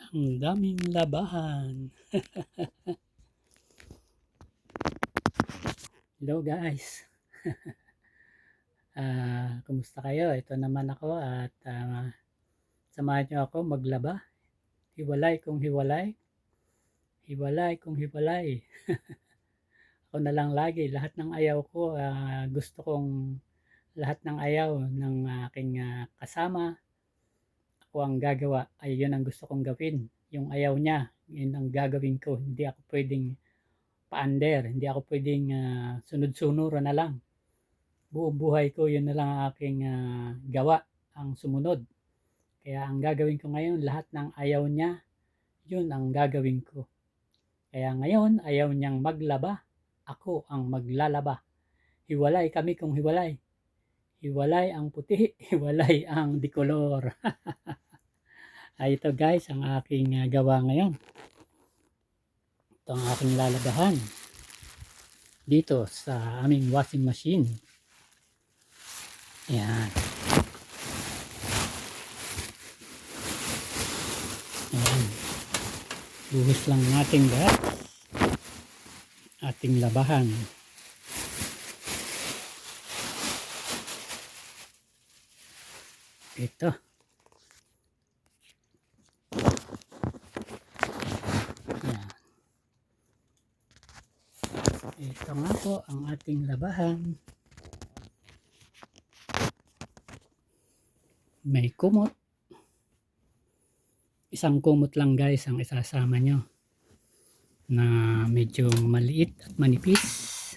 Ang daming labahan. Hello guys. Kumusta kayo? Ito naman ako at samahan niyo ako maglaba. Hiwalay kung hiwalay. Hiwalay kung hiwalay. Ako na lang lagi. Lahat ng ayaw ko, gusto kong lahat ng ayaw ng aking kasama. Ako ang gagawa. Ay yun ang gusto kong gawin. Yung ayaw niya, yun ang gagawin ko. Hindi ako pwedeng paander. Hindi ako pwedeng sunod-sunuran na lang. Buong buhay ko, yun na lang ang aking gawa, ang sumunod. Kaya ang gagawin ko ngayon, lahat ng ayaw niya, yun ang gagawin ko. Kaya ngayon, ayaw niyang maglaba, ako ang maglalaba. Hiwalay kami kung hiwalay. Hiwalay ang puti, hiwalay ang dikolor. Ay ito guys, ang aking gawa ngayon. Ito ang aking lalabahan dito sa aming washing machine. Ayan. Ayan. Buhos lang natin guys. Ating labahan. Ito. Ayan. Ito nga po ang ating labahan. May kumot. Isang kumot lang guys ang isasama nyo na medyo maliit at manipis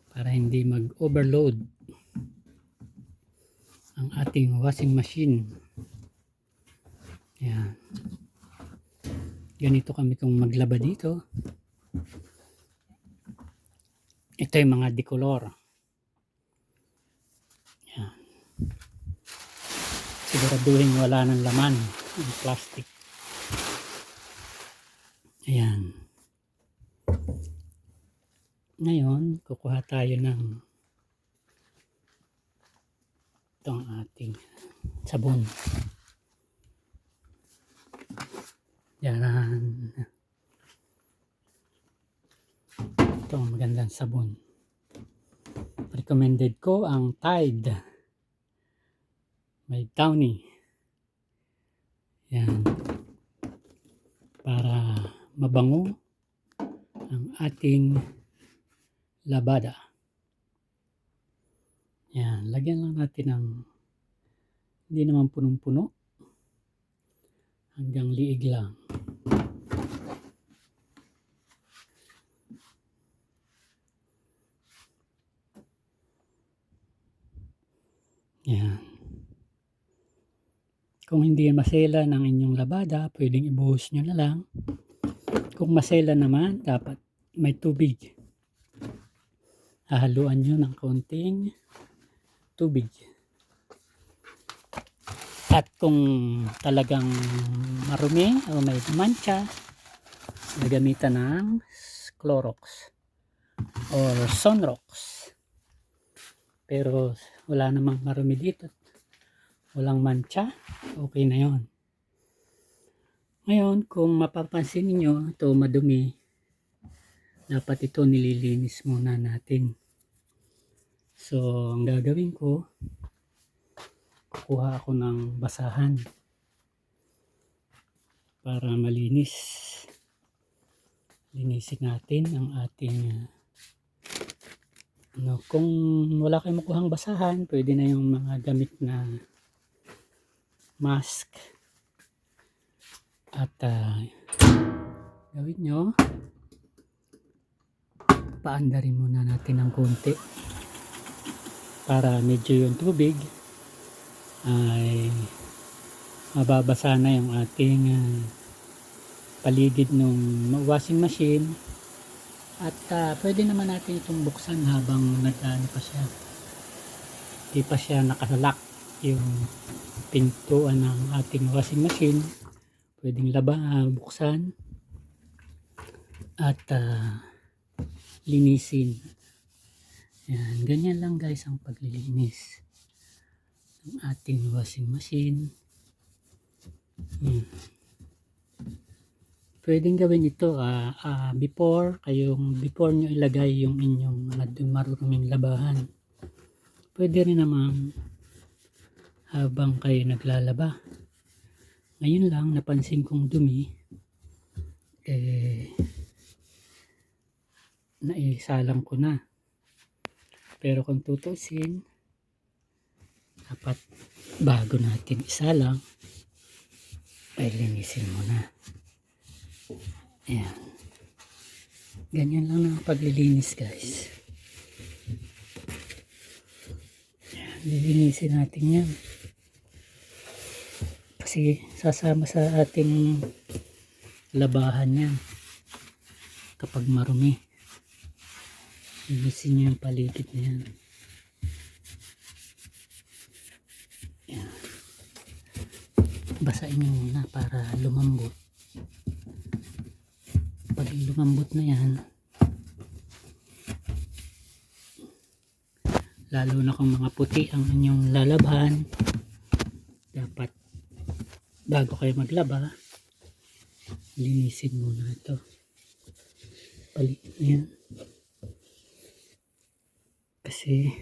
para hindi mag-overload ang ating washing machine. Ayan. Ganito kami kung maglaba dito. Ito yung mga decolor. Ayan. Siguraduhin wala ng laman ng plastic. Ayan. Ngayon, kukuha tayo ng itong ating sabon. Yan. Ito ang magandang sabon. Recommended ko ang Tide. May Downy. Yan. Para mabango ang ating labada. Yan. Lagyan lang natin ng hindi naman punong-puno. Hanggang liig lang. Yan. Kung hindi masela ng inyong labada, pwedeng ibuhos nyo na lang. Kung masela naman, dapat may tubig. Hahaluan nyo ng kaunting tubig. At kung talagang marumi o may mancha, gagamitan ng Clorox or Sunrox. Pero wala namang marumi dito. Walang mancha, okay na yon. Ngayon, kung mapapansin niyo ito madumi, dapat ito nililinis muna natin. So, ang gagawin ko, kukuha ako ng basahan para malinis. Linisin natin ang ating kung wala kayong makuhang basahan, pwede na yung mga gamit na mask. At gawin nyo, paandarin muna natin ng konti para medyo yung tubig ay mababasa na yung ating paligid ng washing machine. At pwede naman natin itong buksan habang nag-ano pa siya. Hindi pa siya nakalock yung pintuan ng ating washing machine. Pwedeng buksan at linisin. Yan, ganyan lang guys ang paglilinis ng ating washing machine. Pwedeng gawin ito before nyo ilagay yung inyong maruruming labahan. Pwede rin naman habang kayo naglalaba. Ngayon lang napansin kong dumi, naisalang ko na. Pero kung tutusin, dapat bago natin isalang, ay linisin muna. Ayan. Ganyan lang ang paglilinis, guys. Ayan, lilinisin natin yan. Kasi sasama sa ating labahan yan kapag marumi. Linisin nyo yung paligid na yan. Ayan. Basain nyo muna para lumambot. Pag lumambot na yan, lalo na kung mga puti ang inyong lalabhan, dapat bago kayo maglaba, linisin muna ito. Paligid na yan. Kasi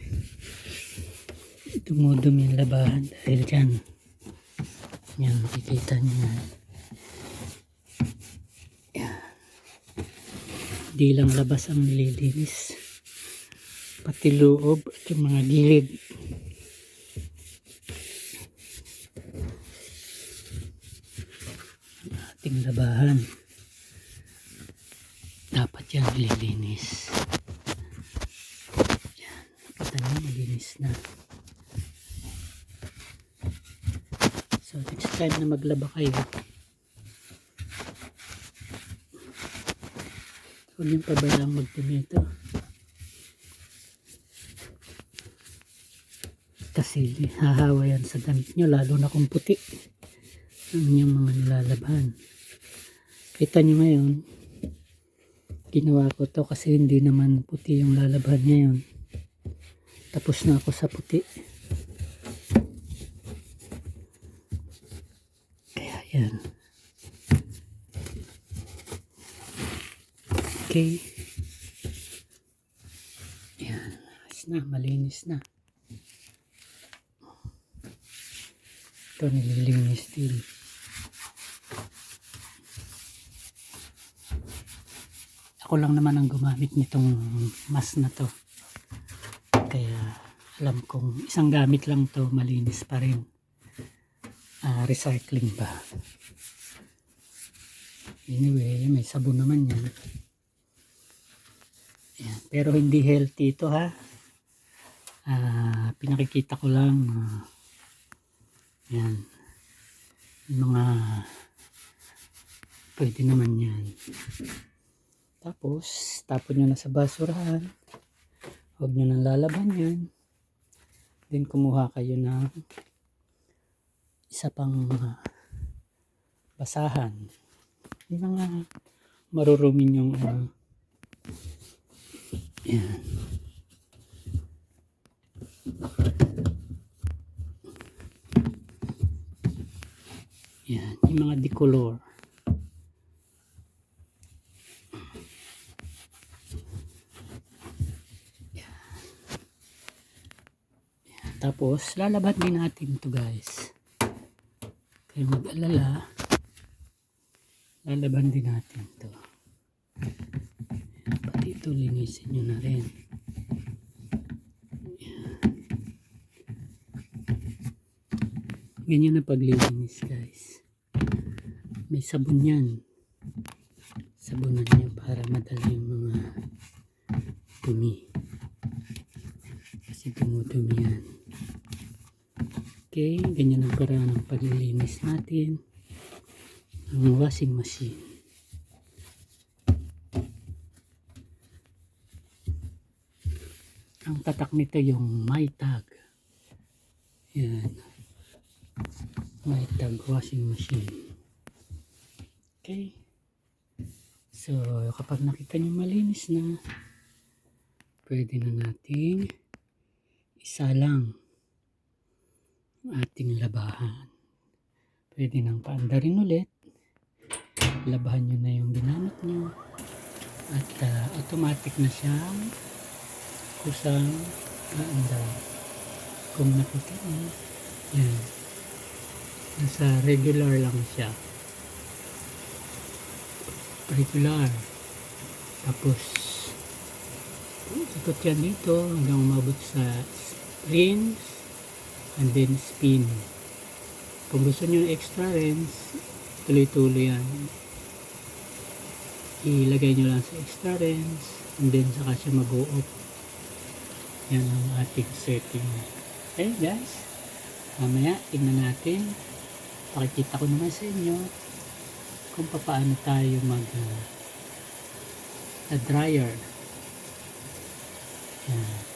dumudumi yung labahan dahil dyan. Yan, makikita nyo yan. Yan. Di lang labas ang nililinis, pati loob at yung mga gilid. Ang ating labahan, dapat yan nililinis. Yan, nakita nyo, malinis na. So next time na maglaba kayo, huwag yung pabayang magdumi ito. Kasi hahawa yan sa damit nyo, lalo na kung puti ang inyong mga nilalabhan. Kita nyo ngayon, ginawa ko to kasi hindi naman puti yung lalabhan ngayon. Tapos na ako sa puti. Kaya yan. Okay. Yan. Malinis na. Ito nililinis din. Ako lang naman ang gumamit nitong mask na to. Kaya alam kong isang gamit lang to, malinis pa rin. Recycling ba. Anyway, may sabon naman yan. Ayan. Pero hindi healthy ito ha. Pinakikita ko lang. Yan. Yung mga pwede naman yan. Tapos, tapon nyo na sa basurahan. Huwag nyo nang lalaban yan. Then, kumuha kayo ng isa pang basahan. Yung mga marurumin yung yan. Yan. Yung mga decolor. Tapos, lalaban din natin ito guys. Kaya mag-alala, lalaban din natin ito. Pati ito, linisin nyo na rin. Ganyan na paglilinis guys. May sabon yan. Sabunan nyo para madali yung mga dumi. Kasi dumudumi yan. Okay, ganyan ang paraan ng paglilinis natin ng washing machine. Ang tatak nito yung Maytag. Yan. Maytag washing machine. Okay. So, kapag nakita nyo malinis na, pwede na nating isalang ating labahan. Pwede nang paandarin ulit labahan nyo na yung ginamit nyo at automatic na siyang kusang aandar. Kung nakita nyo, yan, nasa regular lang siya, regular. Tapos ikot yan dito hanggang umabot sa rinse and then spin. Kung gusto nyo extra rinse, tuloy-tuloy yan, ilagay nyo lang sa extra rinse and then saka siya mag-o-off. Yan ang ating setting. Okay guys, mamaya tingnan natin, pakikita ko naman sa inyo kung paano tayo mag dryer. Yan.